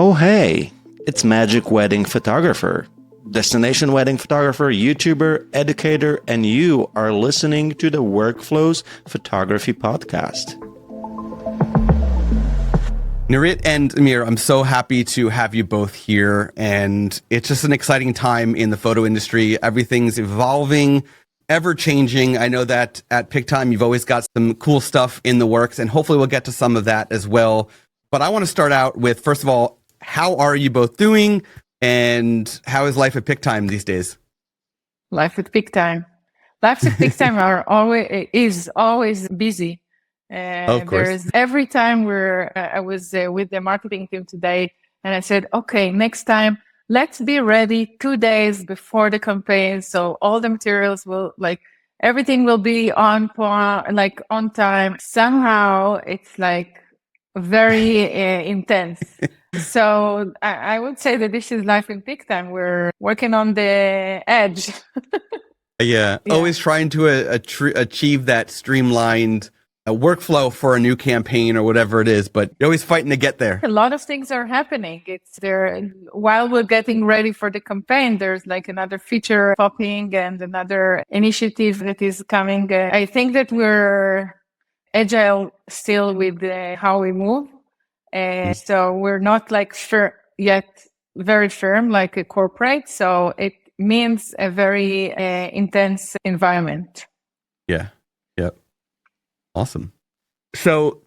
Oh hey, it's Magic Wedding Photographer, destination wedding photographer, YouTuber, educator, and you are listening to the Workflows Photography Podcast. Nirit and Amir, I'm so happy to have you both here, and it's just an exciting time in the photo industry. Everything's evolving, ever changing. I know that at Pic-Time, you've always got some cool stuff in the works, and hopefully we'll get to some of that as well. But I want to start out with, first of all, how are you both doing, and how is life at Pic-Time these days? Life at Pic-Time. Life at Pic-Time is always busy. Of course. Every time I was with the marketing team today, and I said, okay, next time, let's be ready 2 days before the campaign. So all the materials everything will be on time. Somehow it's very intense. So I would say that this is life in Pic-Time. We're working on the edge. Yeah, always trying to achieve that streamlined workflow for a new campaign or whatever it is, but you're always fighting to get there. A lot of things are happening. It's there while we're getting ready for the campaign. There's another feature popping and another initiative that is coming. I think that we're agile still with how we move. So we're not very firm like a corporate. So it means a very intense environment. Yeah. Yep. Awesome. So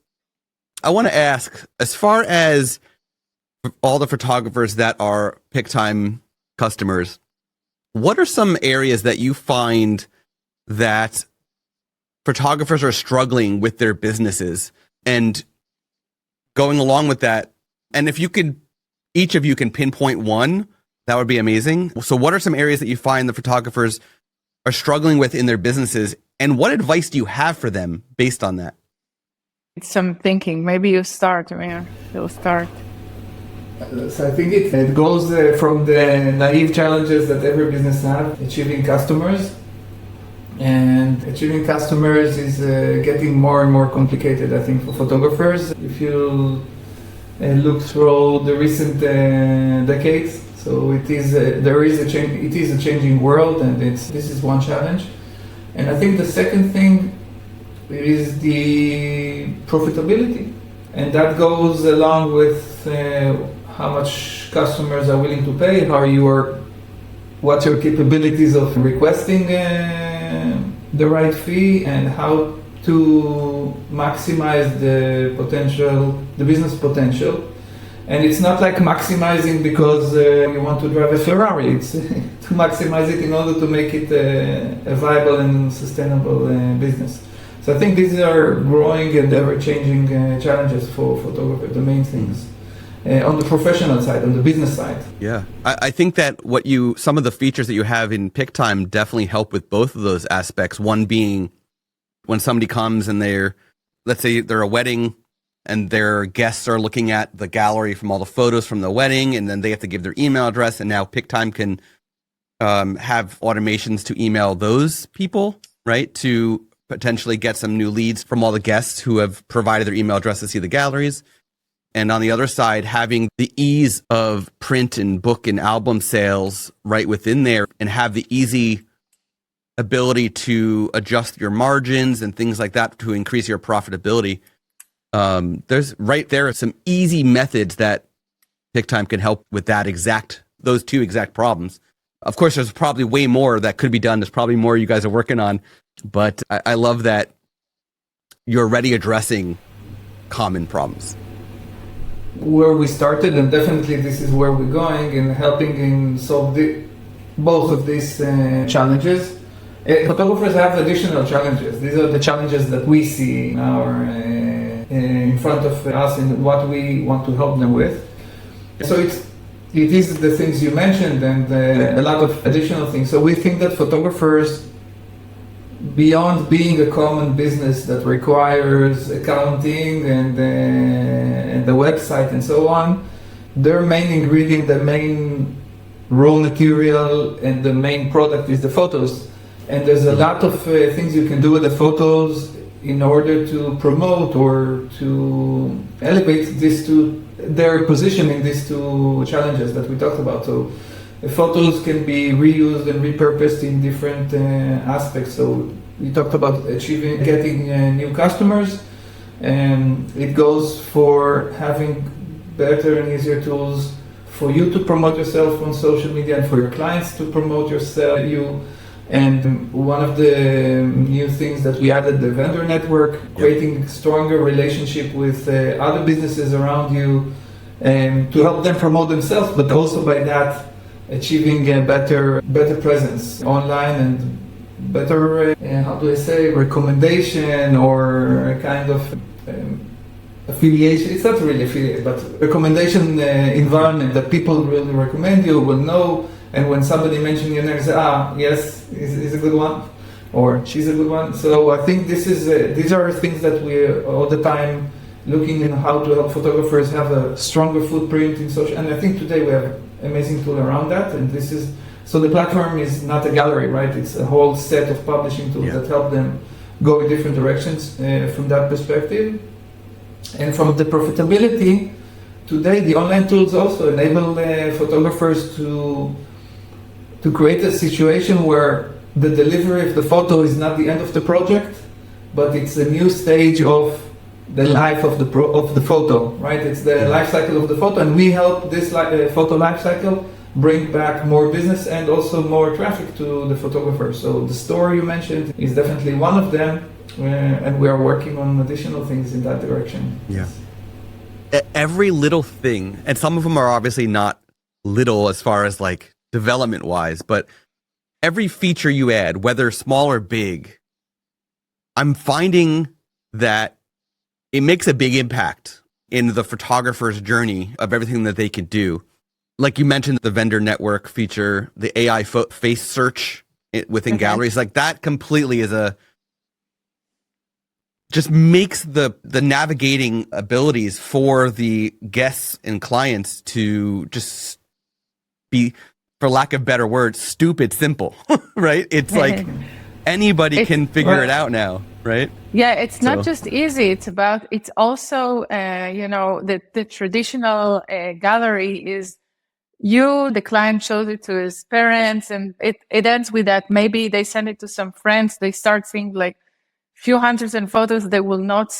I want to ask, as far as all the photographers that are Pic-Time customers, what are some areas that you find that photographers are struggling with their businesses? And going along with that, and if each of you can pinpoint one, that would be amazing. So what are some areas that you find the photographers are struggling with in their businesses, and what advice do you have for them based on that? It's some thinking. Maybe you start, Amir. You'll start. So I think it goes from the naive challenges that every business has, achieving customers. And achieving customers is getting more and more complicated, I think, for photographers. If you look through the recent decades, so it is a changing world, and this is one challenge. And I think the second thing is the profitability, and that goes along with how much customers are willing to pay, what's your capabilities of requesting the right fee, and how to maximize the business potential. And it's not like maximizing because you want to drive a Ferrari. It's to maximize it in order to make it a viable and sustainable business. So I think these are growing and ever-changing challenges for photographers, the main things. On the professional side, on the business side. Yeah, I think that some of the features that you have in Pic-Time definitely help with both of those aspects. One being when somebody comes and let's say they're a wedding, and their guests are looking at the gallery from all the photos from the wedding, and then they have to give their email address, and now Pic-Time can have automations to email those people, right, to potentially get some new leads from all the guests who have provided their email address to see the galleries. And on the other side, having the ease of print and book and album sales right within there, and have the easy ability to adjust your margins and things like that to increase your profitability. There's right there some easy methods that Pic-Time can help with those two exact problems. Of course, there's probably way more that could be done. There's probably more you guys are working on, but I love that you're already addressing common problems. Where we started, and definitely this is where we're going, in helping in solve both of these challenges. Photographers have additional challenges. These are the challenges that we see in front of us and what we want to help them with. So it is the things you mentioned and a lot of additional things. So we think that photographers, beyond being a common business that requires accounting and the website and so on, their main ingredient, the main raw material and the main product is the photos. And there's a lot of things you can do with the photos in order to promote or to elevate this to they're positioning these two challenges that we talked about. So the photos can be reused and repurposed in different aspects. So we talked about getting new customers, and it goes for having better and easier tools for you to promote yourself on social media and for your clients to promote you. And one of the new things that we added, the vendor network, creating stronger relationship with other businesses around you, to help them promote themselves, but also by that achieving a better presence online and better, recommendation or a kind of affiliation. It's not really affiliate, but recommendation environment that people really recommend you, will know. And when somebody mentions your name, say, yes, he's a good one, or she's a good one. So I think these are things that we all the time looking in how to help photographers have a stronger footprint in social. And I think today we have amazing tool around that. And so the platform is not a gallery, right? It's a whole set of publishing tools that help them go in different directions from that perspective. And from the profitability, today the online tools also enable photographers to create a situation where the delivery of the photo is not the end of the project, but it's a new stage of the life of the photo, right? It's the life cycle of the photo, and we help this photo life cycle bring back more business and also more traffic to the photographer. So the store you mentioned is definitely one of them, and we are working on additional things in that direction. Yeah. Every little thing, and some of them are obviously not little as far as like development wise, but every feature you add, whether small or big, I'm finding that it makes a big impact in the photographer's journey of everything that they can do. Like you mentioned, the vendor network feature, the AI face search within galleries, like that completely is just makes the navigating abilities for the guests and clients to just be, for lack of better words, stupid simple, right? It's like anybody can figure it out now, right? Yeah, it's not just easy. It's also, the traditional gallery is the client shows it to his parents, and it ends with that. Maybe they send it to some friends. They start seeing like few hundreds of photos. They will not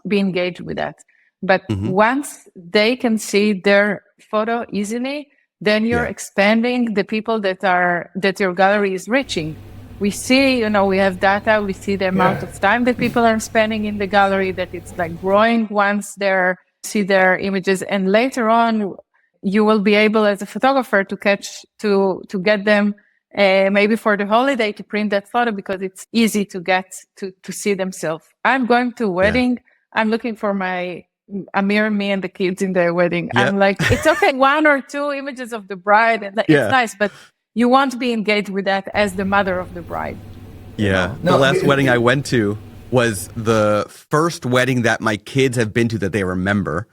be engaged with that. But once they can see their photo easily, then you're expanding the people that your gallery is reaching. We see, we have data, we see the amount of time that people are spending in the gallery, that it's like growing once they see their images. And later on, you will be able as a photographer to get them maybe for the holiday to print that photo, because it's easy to get to see themselves. I'm going to a wedding. I'm looking for my Amir, me and the kids in the wedding. I'm like, it's okay, 1 or 2 images of the bride, and it's nice, but you won't be engaged with that as the mother of the bride. Yeah. The last wedding I went to was the first wedding that my kids have been to that they remember.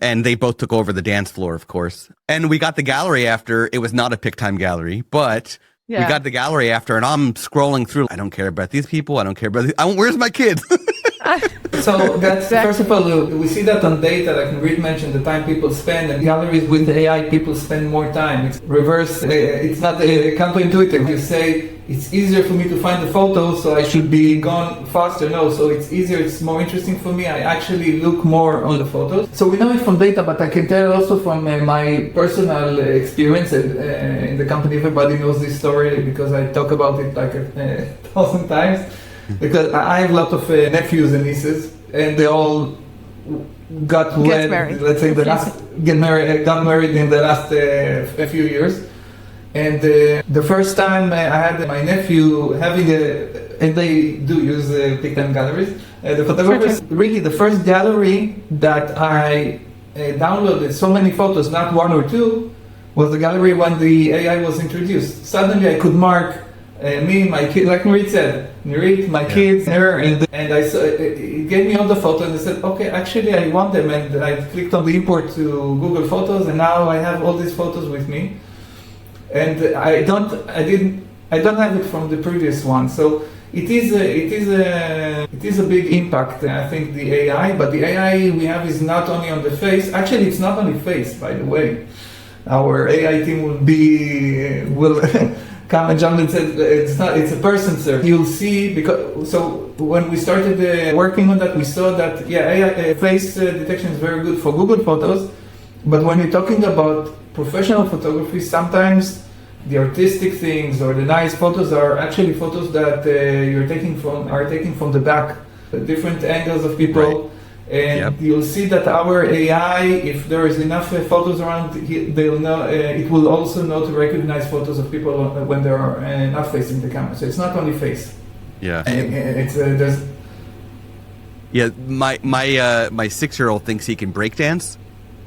And they both took over the dance floor, of course. And we got the gallery after. It was not a Pic-Time gallery, but we got the gallery after, and I'm scrolling through. I don't care about these people. I don't care about these. Where's my kids? So that's, first of all, we see that on data, like Nirit mentioned, the time people spend, and galleries with AI, people spend more time. It's reverse, it's not counterintuitive. You say, it's easier for me to find the photos, so I should be gone faster. No, so it's easier, it's more interesting for me. I actually look more on the photos. So we know it from data, but I can tell also from my personal experience in the company. Everybody knows this story because I talk about it like 1,000 times. Because I have a lot of nephews and nieces, and they all got married. Let's say got married in the last a few years. And the first time I had my nephew having and they do use Pic-Time galleries. The photographers, really the first gallery that I downloaded so many photos, not 1 or 2, was the gallery when the AI was introduced. Suddenly I could mark me, my kid, like Nirit said, Nirit, my kids, her, and I saw, it gave me all the photos, and I said, okay, actually I want them, and I clicked on the import to Google Photos, and now I have all these photos with me, and I don't have it from the previous one. So it is a big impact. I think the AI, but the AI we have is not only on the face. Actually, it's not only face, by the way. Our AI team will come and jump and say it's a person, sir. You'll see when we started working on that, we saw that AI face detection is very good for Google Photos, but when you're talking about professional photography, sometimes the artistic things or the nice photos are actually photos that are taken from the back, different angles of people. Right. And you'll see that our AI, if there is enough photos around, they'll know. It will also know to recognize photos of people when they are not facing the camera. So it's not only face. Yeah. There's. Yeah. My 6-year-old thinks he can break dance.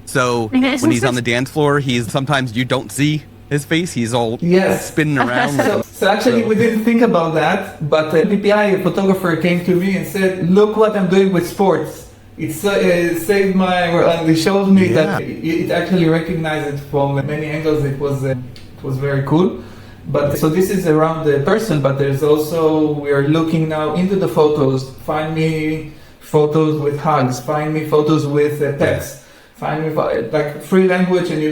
So when he's on the dance floor, sometimes you don't see his face. He's all spinning around. So actually, we didn't think about that. But PPI, a photographer, came to me and said, "Look what I'm doing with sports. It saved and they showed me that it actually recognized it from many angles. It was very cool. But so this is around the person, but there's also, we are looking now into the photos. Find me photos with hugs. Find me photos with pets. Find me like free language, and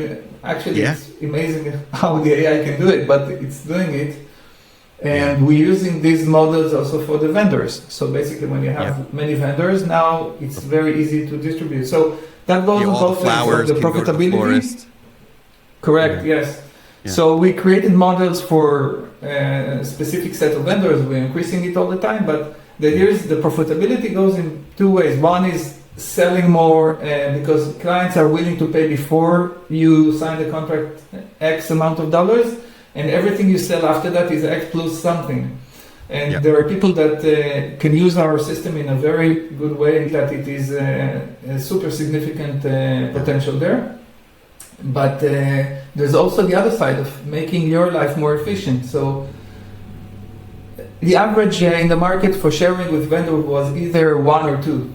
it's amazing how the AI can do it, but it's doing it. And we're using these models also for the vendors. So basically, when you have many vendors, now it's very easy to distribute. So that goes on both ways, the profitability. Correct, yes. Yeah. So we created models for a specific set of vendors. We're increasing it all the time, but the profitability goes in two ways. One is selling more because clients are willing to pay before you sign the contract X amount of dollars. And everything you sell after that is X plus something. And there are people that can use our system in a very good way, and that it is a super significant potential there. But there's also the other side of making your life more efficient. So the average in the market for sharing with vendor was either 1 or 2.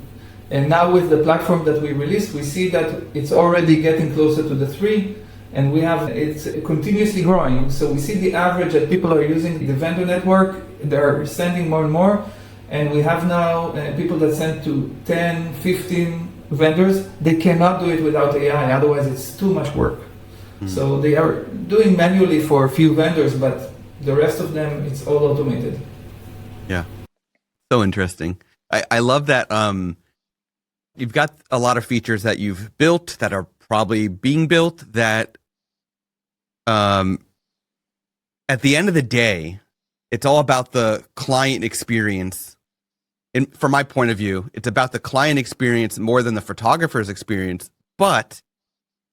And now with the platform that we released, we see that it's already getting closer to the 3. And it's continuously growing. So we see the average that people are using the vendor network, they're sending more and more. And we have now people that send to 10, 15 vendors. They cannot do it without AI, otherwise it's too much work. So they are doing manually for a few vendors, but the rest of them, it's all automated. Yeah. So interesting. I love that you've got a lot of features that you've built that are probably being built that at the end of the day, it's all about the client experience. And from my point of view, it's about the client experience more than the photographer's experience. But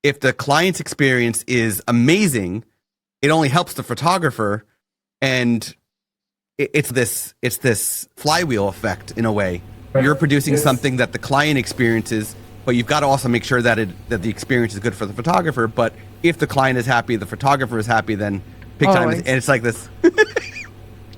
if the client's experience is amazing, it only helps the photographer. And it's this flywheel effect in a way. You're producing something that the client experiences, but you've got to also make sure that the experience is good for the photographer. But if the client is happy, the photographer is happy, then Pic-Time and it's like this.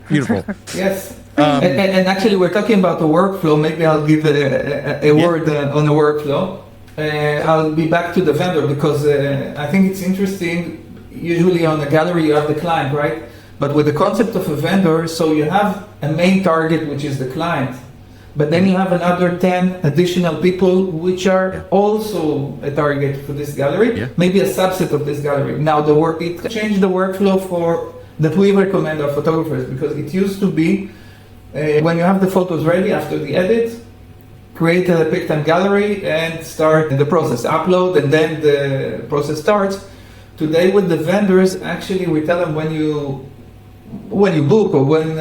Beautiful. Yes. And actually, we're talking about the workflow. Maybe I'll give a word on the workflow. I'll be back to the vendor because I think it's interesting. Usually on a gallery, you have the client, right? But with the concept of a vendor, so you have a main target, which is the client. But then you have another 10 additional people which are also a target for this gallery, maybe a subset of this gallery. Now it changed the workflow that we recommend our photographers, because it used to be when you have the photos ready after the edit, create a Pic-Time gallery and start the process, upload, and then the process starts. Today with the vendors, actually we tell them when you book or when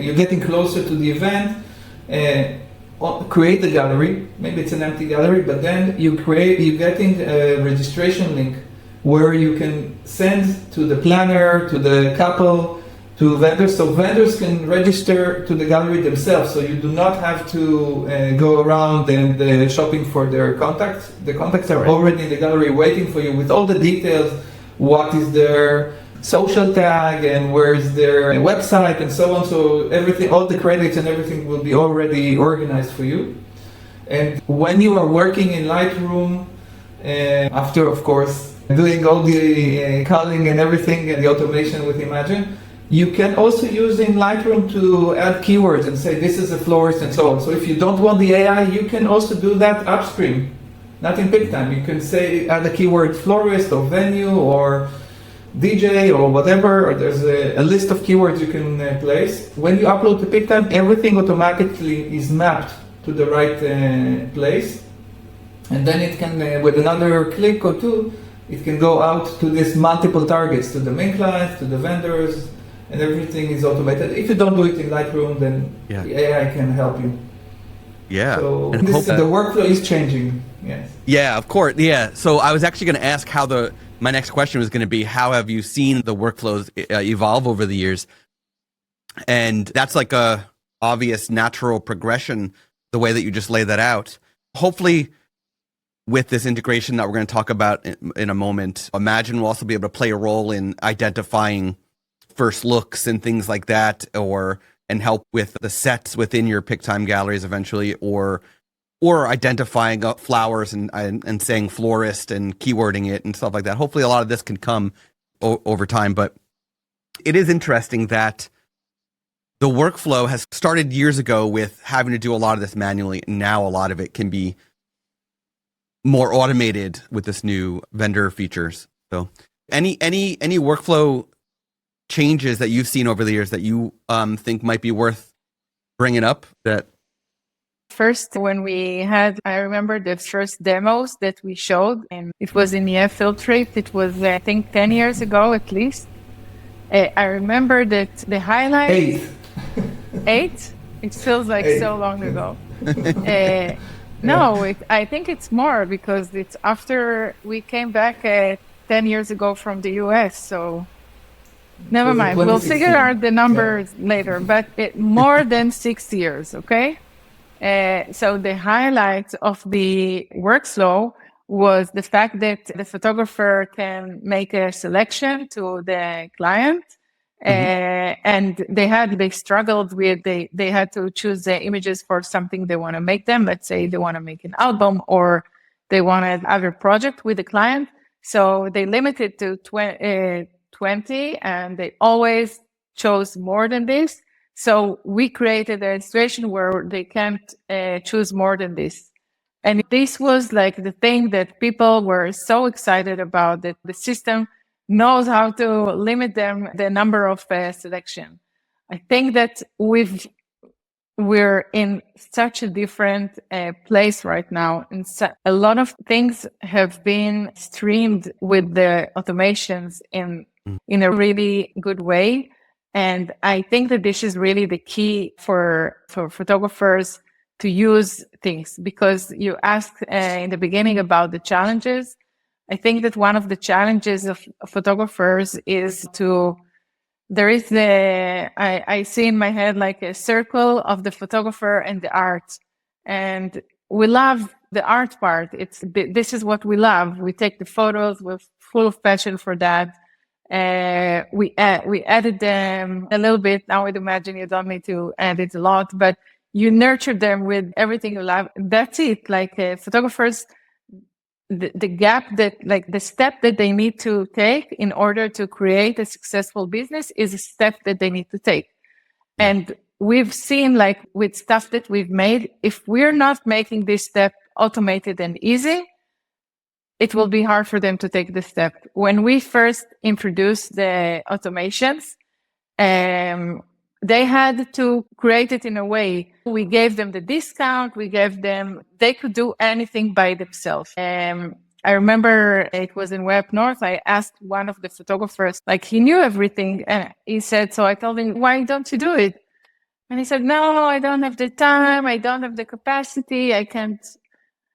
you're getting closer to the event, create the gallery. Maybe it's an empty gallery, but then you're getting a registration link where you can send to the planner, to the couple, to vendors, so vendors can register to the gallery themselves. So you do not have to go around and shopping for their contacts. The contacts are already in the gallery waiting for you with all the details. What is their social tag and where's their website and so on. So everything, all the credits and everything will be already organized for you. And when you are working in Lightroom, after of course doing all the culling and everything and the automation with Imagen, You can also use in Lightroom to add keywords and say this is a florist and so on. So if you don't want the AI, you can also do that upstream, not in Pic-Time. You can say add a keyword florist or venue or DJ or whatever, or there's a list of keywords you can place. When you upload to Pic-Time, everything automatically is mapped to the right place. And then it can, with another click or two, it can go out to these multiple targets, to the main clients, to the vendors, and everything is automated. If you don't do it in Lightroom, then the AI can help you. Yeah. So the workflow is changing. Yes. Yeah, of course. Yeah. So I was actually going to ask my next question was going to be, how have you seen the workflows evolve over the years? And that's like a obvious natural progression, the way that you just laid that out. Hopefully, with this integration that we're going to talk about in a moment, Imagen will also be able to play a role in identifying first looks and things like that, and help with the sets within your Pic-Time galleries eventually, or identifying flowers and saying florist and keywording it and stuff like that. Hopefully a lot of this can come over time, but it is interesting that the workflow has started years ago with having to do a lot of this manually, and now a lot of it can be more automated with this new vendor features. So any workflow changes that you've seen over the years that you think might be worth bringing up? That first, when I remember the first demos that we showed, and it was in the Field Trip. It was, I think, 10 years ago at least. I remember that the highlight... 8? It feels like 8. So long ago. No, I think it's more, because it's after we came back 10 years ago from the US, so never mind. We'll figure out the numbers later, but more than 6 years, okay? So the highlight of the workflow was the fact that the photographer can make a selection to the client. And they struggled with, they had to choose the images for something they want to make them. Let's say they want to make an album, or they wanted other project with the client. So they limited to 20, and they always chose more than this. So we created a situation where they can't choose more than this. And this was like the thing that people were so excited about, that the system knows how to limit them the number of selection. I think that we're in such a different place right now, and a lot of things have been streamed with the automations in a really good way. And I think that this is really the key for photographers to use things, because you asked in the beginning about the challenges. I think that one of the challenges of photographers is I see in my head like a circle of the photographer and the art. And we love the art part. This is what we love. We take the photos, we're full of passion for that. We edit them a little bit. Now with Imagen, you don't need to edit a lot, but you nurture them with everything you love. That's it. Like photographers, the gap that, like the step that they need to take in order to create a successful business is a step that they need to take. And we've seen, like with stuff that we've made, if we're not making this step automated and easy, it will be hard for them to take the step. When we first introduced the automations, they had to create it in a way. We gave them the discount. They could do anything by themselves. I remember it was in Way Up North. I asked one of the photographers, like he knew everything. And he said, so I told him, why don't you do it? And he said, no, I don't have the time. I don't have the capacity. I can't.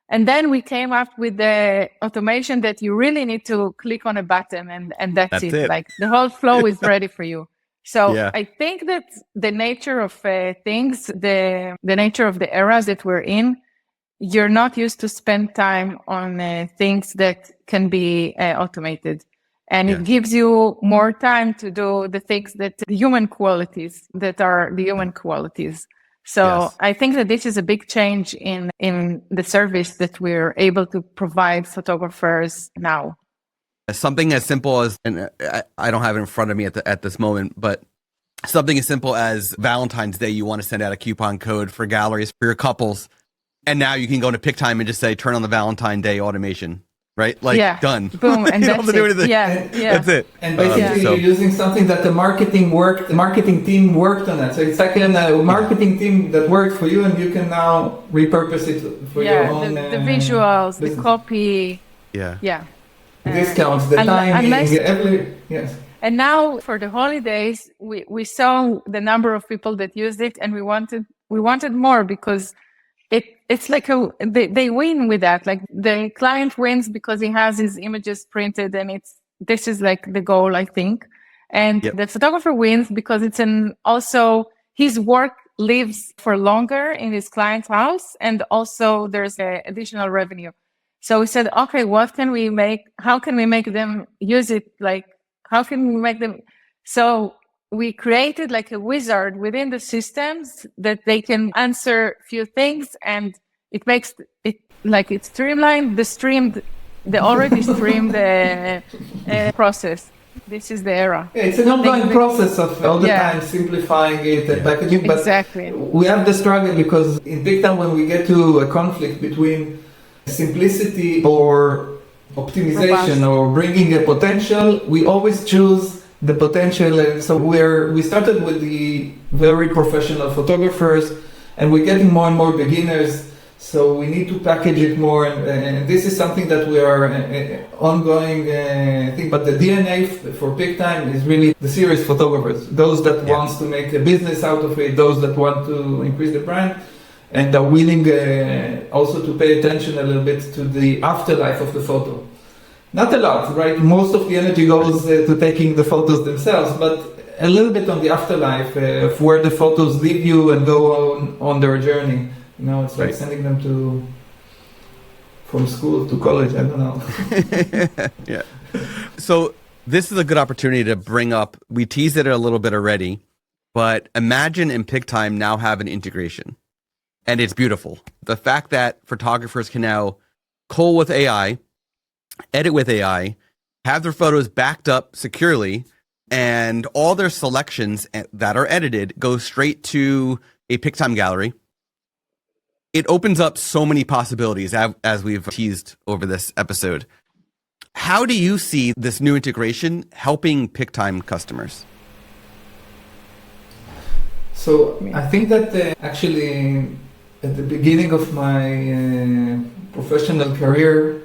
And then we came up with the automation that you really need to click on a button and that's it. Like the whole flow is ready for you. So I think that the nature of things, the nature of the eras that we're in, you're not used to spend time on things that can be automated. And it gives you more time to do the things that are the human qualities. So I think that this is a big change in the service that we're able to provide photographers now. Something as simple as, and I don't have it in front of me at this moment, but something as simple as Valentine's Day, you want to send out a coupon code for galleries for your couples. And now you can go to Pic-Time and just say, turn on the Valentine Day automation, right? Like, done. Boom. And you don't have to do anything. That's it. And basically you're using something that the marketing team worked on it. So it's like a marketing team that worked for you, and you can now repurpose it for your own. The visuals, business. the copy. Yeah. Discounts, the timing, yes. And now for the holidays, we saw the number of people that used it, and we wanted more, because it's like they win with that. Like the client wins because he has his images printed, and this is like the goal, I think. And the photographer wins because also his work lives for longer in his client's house, and also there's additional revenue. So we said, okay, how can we make them use it? Like, how can we make them? So we created like a wizard within the systems that they can answer few things, and it makes it like it's streamlined the already streamed process. This is the era. Yeah, it's an ongoing process of all the time simplifying it and packaging. But exactly. We have the struggle because in Pic-Time, when we get to a conflict between simplicity or optimization or bringing a potential, we always choose the potential. And so we started with the very professional photographers, and we're getting more and more beginners. So we need to package it more, and this is something that we are ongoing thing. But the DNA for Pic-Time is really the serious photographers, those that wants to make a business out of it, those that want to increase the brand, and are willing also to pay attention a little bit to the afterlife of the photo. Not a lot, right? Most of the energy goes to taking the photos themselves, but a little bit on the afterlife of where the photos leave you and go on their journey. You know, it's like sending them from school to college. I don't know. Yeah. So this is a good opportunity to bring up, we teased it a little bit already, but Imagen and Pic-Time now have an integration. And it's beautiful. The fact that photographers can now cull with AI, edit with AI, have their photos backed up securely, and all their selections that are edited go straight to a Pic-Time gallery. It opens up so many possibilities, as we've teased over this episode. How do you see this new integration helping Pic-Time customers? So I think that actually at the beginning of my professional career,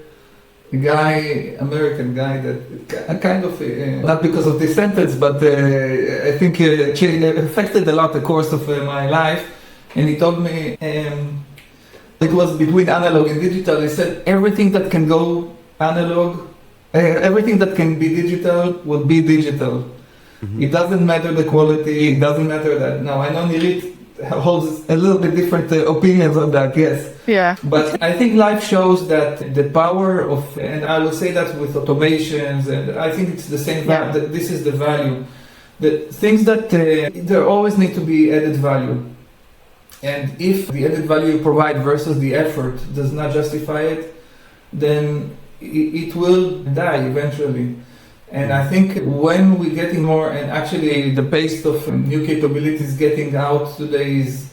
American guy that kind of, not because of this sentence, but I think it affected a lot the course of my life. And he told me it was between analog and digital. He said everything that can go analog, everything that can be digital will be digital. Mm-hmm. It doesn't matter the quality, it doesn't matter that. Now I know Nirit holds a little bit different opinions on that, yes. Yeah. But I think life shows that the power of, and I will say that with automations, and I think it's the same, that this is the value. The things that there always need to be added value. And if the added value you provide versus the effort does not justify it, then it will die eventually. And I think when we're getting more, and actually the pace of new capabilities getting out today is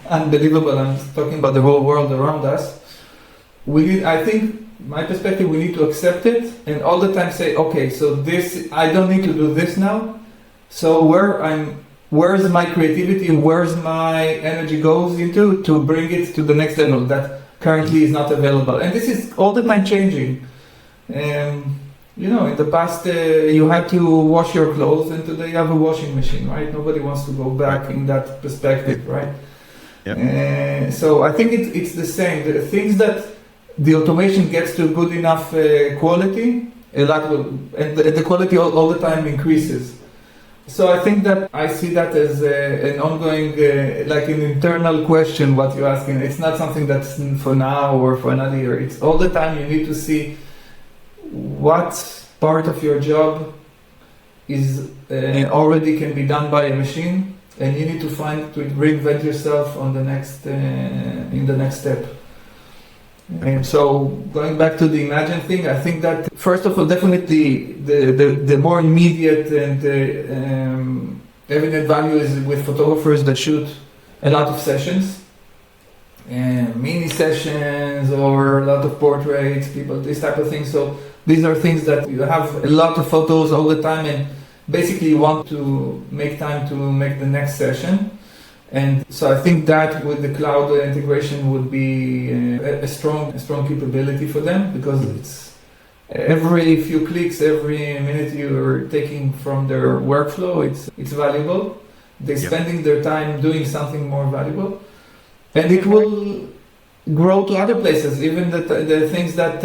unbelievable. I'm talking about the whole world around us. I think, my perspective, we need to accept it and all the time say, okay, so this, I don't need to do this now. So where's my creativity, where's my energy goes into to bring it to the next level that currently is not available. And this is all the time changing. You know, in the past you had to wash your clothes, and today you have a washing machine, right? Nobody wants to go back in that perspective, right? Yep. So I think it's the same. The things that the automation gets to good enough quality, a lot will, and the quality all the time increases. So I think that I see that as an ongoing, like an internal question, what you're asking. It's not something that's for now or for another year. It's all the time you need to see what part of your job is already can be done by a machine, and you need to find to reinvent yourself on the next in the next step. And so going back to the Imagen thing, I think that first of all, definitely the more immediate and evident value is with photographers that shoot a lot of sessions, and mini sessions or a lot of portraits, people, this type of thing. So these are things that you have a lot of photos all the time, and basically you want to make time to make the next session. And so I think that with the cloud integration would be a strong capability for them, because it's every few clicks, every minute you're taking from their workflow, it's valuable. They're spending their time doing something more valuable, and it will grow to other places, even the things that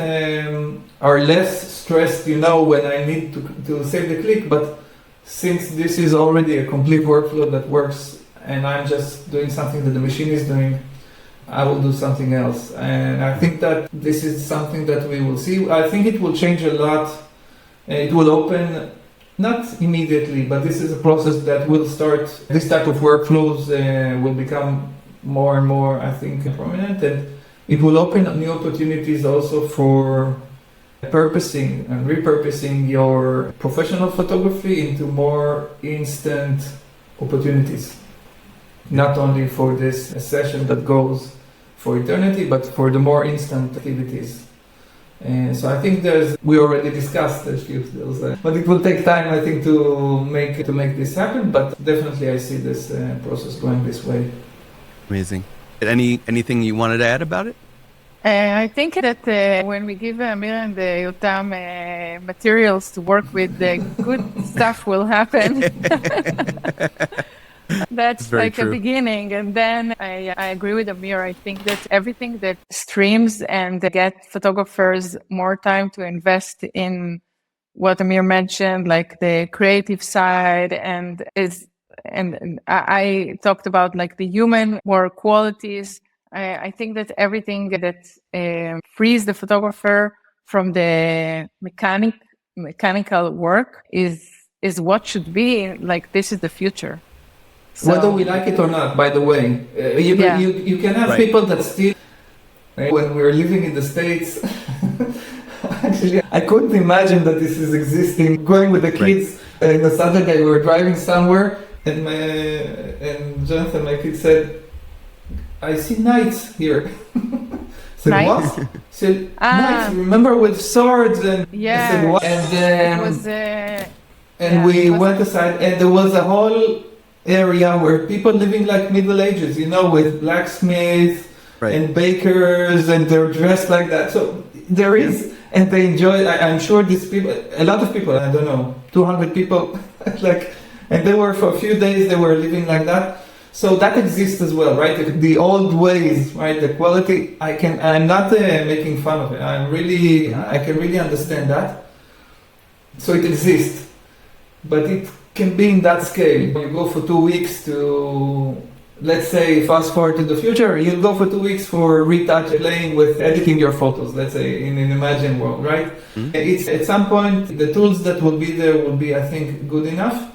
are less stressed, when I need to save the click. But since this is already a complete workflow that works, and I'm just doing something that the machine is doing, I will do something else. And I think that this is something that we will see. I think it will change a lot. It will open, not immediately, but this is a process that will start. This type of workflows will become more and more, I think, prominent. And it will open up new opportunities also for purposing and repurposing your professional photography into more instant opportunities. Not only for this session that goes for eternity, but for the more instant activities. And so I think we already discussed a few skills, but it will take time, I think, to make this happen. But definitely, I see this process going this way. Amazing. Anything you wanted to add about it? I think that when we give Amir and Yotam materials to work with, the good stuff will happen. That's like a beginning. And then I agree with Amir. I think that everything that streams and get photographers more time to invest in what Amir mentioned, like the creative side, and I talked about like the human more qualities. I think that everything that frees the photographer from the mechanical work is what should be. Like, this is the future. So, whether we like it or not, by the way, you can have people that still, when we're living in the States, actually, I couldn't imagine that this is existing. Going with the kids, on a Saturday, we were driving somewhere, and Jonathan, my kid, said, I see knights here. Said, knights? What? Said, knights, remember, with swords? And I said, what? And we went aside, and there was a whole area where people living like Middle Ages, with blacksmiths and bakers, and they're dressed like that. So there is, and they enjoy. I'm sure these people, a lot of people, I don't know, 200 people, and they were for a few days. They were living like that. So that exists as well, right? The old ways, right? The quality. I'm not making fun of it. I can really understand that. So it exists, but it can be in that scale. You go for 2 weeks to, let's say, fast forward to the future, you'll go for 2 weeks for retouch, playing with editing your photos, let's say, in an Imagine world, right? Mm-hmm. It's at some point, the tools that will be there will be, I think, good enough.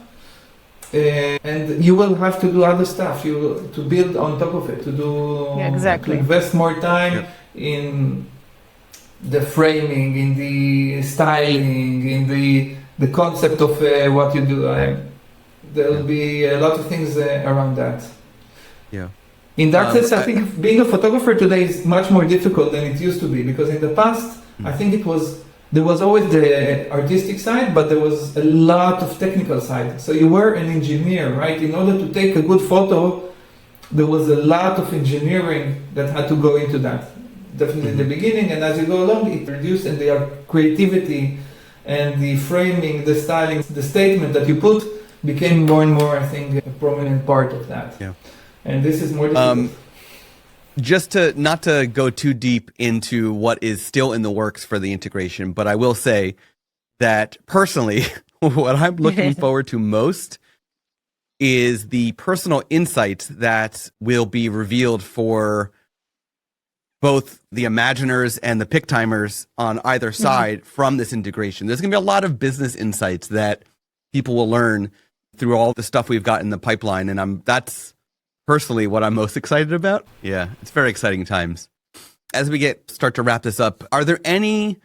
And you will have to do other stuff, to build on top of it, to invest more time in the framing, in the styling, in the concept of what you do. There will be a lot of things around that. Yeah. In that sense, I think being a photographer today is much more difficult than it used to be, because in the past, I think there was always the artistic side, but there was a lot of technical side. So you were an engineer, right? In order to take a good photo, there was a lot of engineering that had to go into that. Definitely in the beginning, and as you go along, it reduced, and the creativity and the framing, the styling, the statement that you put became more and more, I think, a prominent part of that. Yeah. And this is more difficult. Just not to go too deep into what is still in the works for the integration, but I will say that personally, what I'm looking forward to most is the personal insights that will be revealed for both the imaginers and the Pic-Timers on either side from this integration. There's going to be a lot of business insights that people will learn through all the stuff we've got in the pipeline, and that's personally what I'm most excited about. Yeah, it's very exciting times. As we start to wrap this up, are there any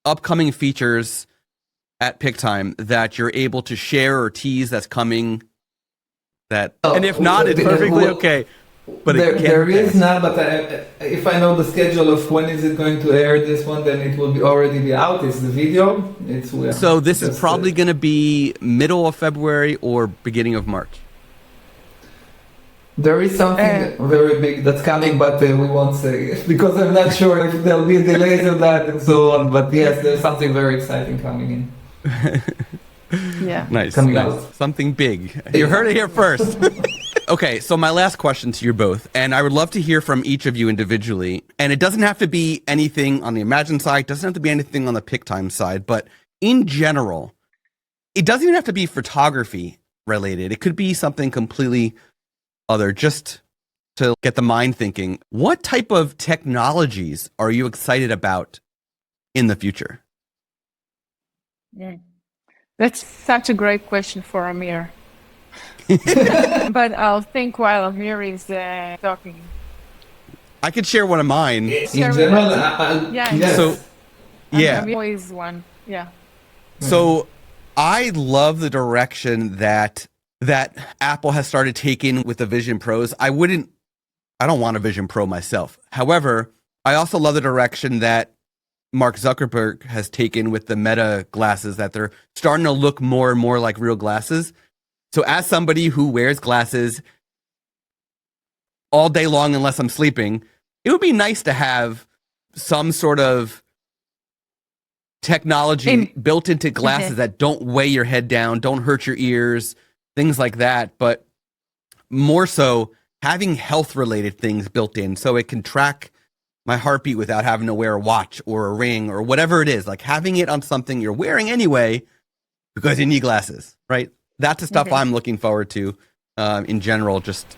upcoming features at Pic-Time that you're able to share or tease that's coming that, Oh, and if not, it's perfectly okay. But there is not, but if I know the schedule of when is it going to air this one, then it will already be out. It's the video. So this is probably going to be middle of February or beginning of March. There is something very big that's coming, but we won't say it because I'm not sure if there'll be delays of that and so on. But yes, there's something very exciting coming in. Yeah. Nice. Coming out. Something big. You heard it here first. Okay, so my last question to you both, and I would love to hear from each of you individually, and it doesn't have to be anything on the Imagine side, doesn't have to be anything on the Pic-Time side, but in general, it doesn't even have to be photography related. It could be something completely other, just to get the mind thinking. What type of technologies are you excited about in the future? Yeah. That's such a great question for Amir. But I'll think while Amir is talking. I could share one of mine. In general, yes. So, yeah. Amir is one. Yeah. So I love the direction that Apple has started taking with the Vision Pros. I don't want a Vision Pro myself. However, I also love the direction that Mark Zuckerberg has taken with the Meta glasses, that they're starting to look more and more like real glasses. So as somebody who wears glasses all day long unless I'm sleeping, it would be nice to have some sort of technology built into glasses that don't weigh your head down, don't hurt your ears, things like that. But more so, having health-related things built in so it can track my heartbeat without having to wear a watch or a ring or whatever it is. Like having it on something you're wearing anyway because you need glasses, right? That's the stuff I'm looking forward to in general, just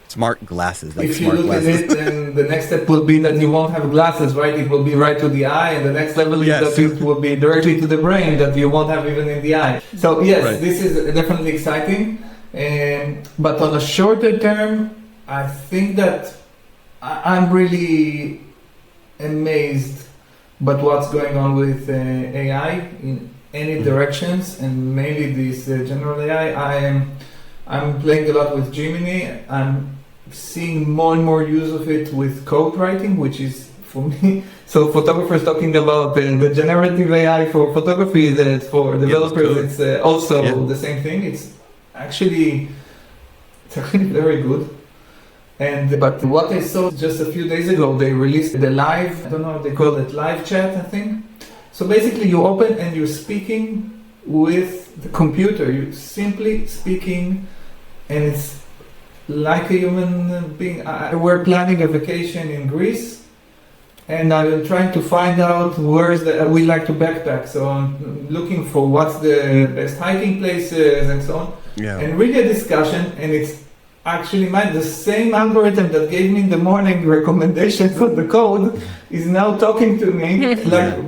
smart glasses. Like if you smart look glasses. at it, then the next step will be that you won't have glasses, right? It will be right to the eye, and the next level is that it will be directly to the brain that you won't have even in the eye. So yes, this is definitely exciting. But on a shorter term, I think that I'm really amazed by what's going on with AI in any directions, and mainly this general AI. I'm playing a lot with Gemini. I'm seeing more and more use of it with code writing, which is for me. So photographers talking about the generative AI for photography, that for developers it's also the same thing. It's actually very good. But what I saw just a few days ago, they released the live, I don't know what they call it, live chat, I think. So basically you open and you're speaking with the computer. You're simply speaking, and it's like a human being. We're planning a vacation in Greece, and I'm trying to find out we like to backpack. So I'm looking for what's the best hiking places and so on. Yeah. And really a discussion, and it's actually the same algorithm that gave me in the morning recommendations for the code is now talking to me,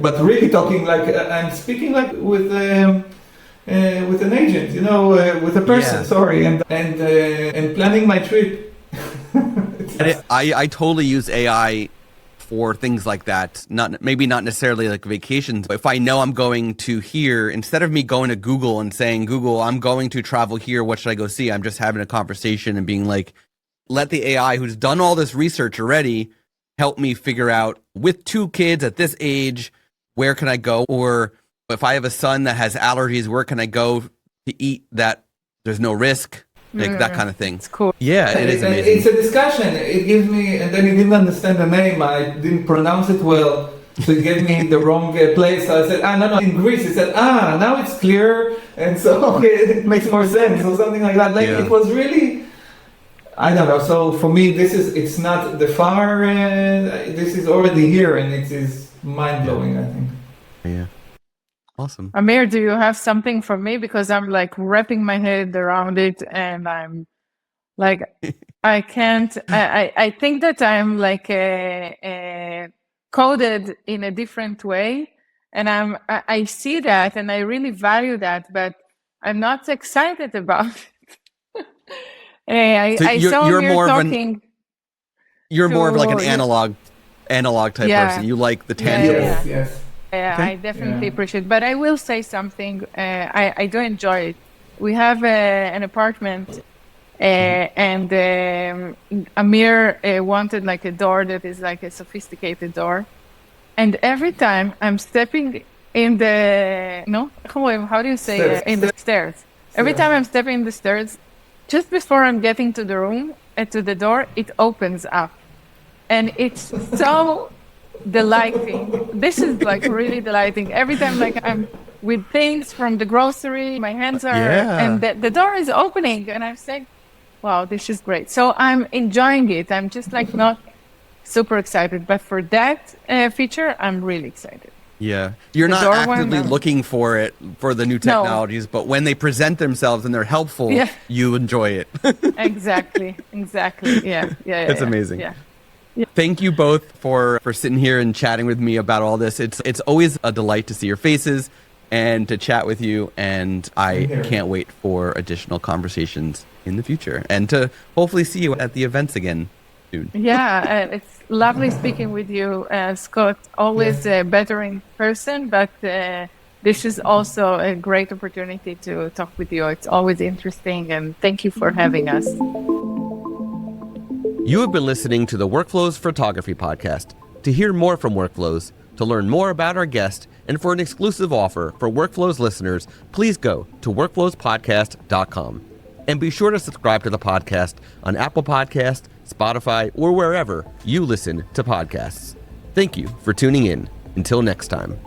but really talking like I'm speaking like with an agent, with a person. Sorry, and planning my trip. I totally use AI for things like that. Maybe not necessarily like vacations, but if I know I'm going to here, instead of me going to Google and saying, Google, I'm going to travel here, what should I go see? I'm just having a conversation and being like, let the AI who's done all this research already help me figure out, with 2 kids at this age, where can I go? Or if I have a son that has allergies, where can I go to eat that there's no risk? Like that kind of thing. It's cool. Yeah, it is amazing. It's a discussion. It gives me, and then he didn't understand the name. I didn't pronounce it well, so he gave me the wrong place. So I said, no, in Greece. He said, now it's clear, and so it makes more sense, or something like that. It was really, I don't know. So for me, it's not the far. This is already here, and it is mind blowing. I think. Yeah. Awesome. Amir, do you have something for me? Because I'm like wrapping my head around it, and I'm like, I can't. I think that I'm like coded in a different way, and I see that, and I really value that, but I'm not excited about it. I saw Amir talking. You're more of like an analog type person. You like the tangible. Yes. Yeah, I definitely appreciate it. But I will say something. I do enjoy it. We have an apartment And Amir wanted like a door that is like a sophisticated door. And every time I'm stepping in the, no, how do you say, Stairs. in the stairs. Every time I'm stepping in the stairs, just before I'm getting to the room, to the door, it opens up. And it's so delighting. This is like really delighting. Every time like I'm with things from the grocery, my hands are, and the door is opening and I'm saying, wow, this is great. So I'm enjoying it. I'm just like not super excited, but for that feature, I'm really excited. Yeah. You're The not door actively one, no. looking for it, for the new technologies, but when they present themselves and they're helpful, you enjoy it. Exactly. Yeah. It's amazing. Yeah. Thank you both for sitting here and chatting with me about all this. It's always a delight to see your faces and to chat with you. And I can't wait for additional conversations in the future and to hopefully see you at the events again soon. Yeah, it's lovely speaking with you, Scott. Always better in person, but this is also a great opportunity to talk with you. It's always interesting, and thank you for having us. You have been listening to the Workflows Photography Podcast. To hear more from Workflows, to learn more about our guest, and for an exclusive offer for Workflows listeners, please go to workflowspodcast.com. And be sure to subscribe to the podcast on Apple Podcasts, Spotify, or wherever you listen to podcasts. Thank you for tuning in. Until next time.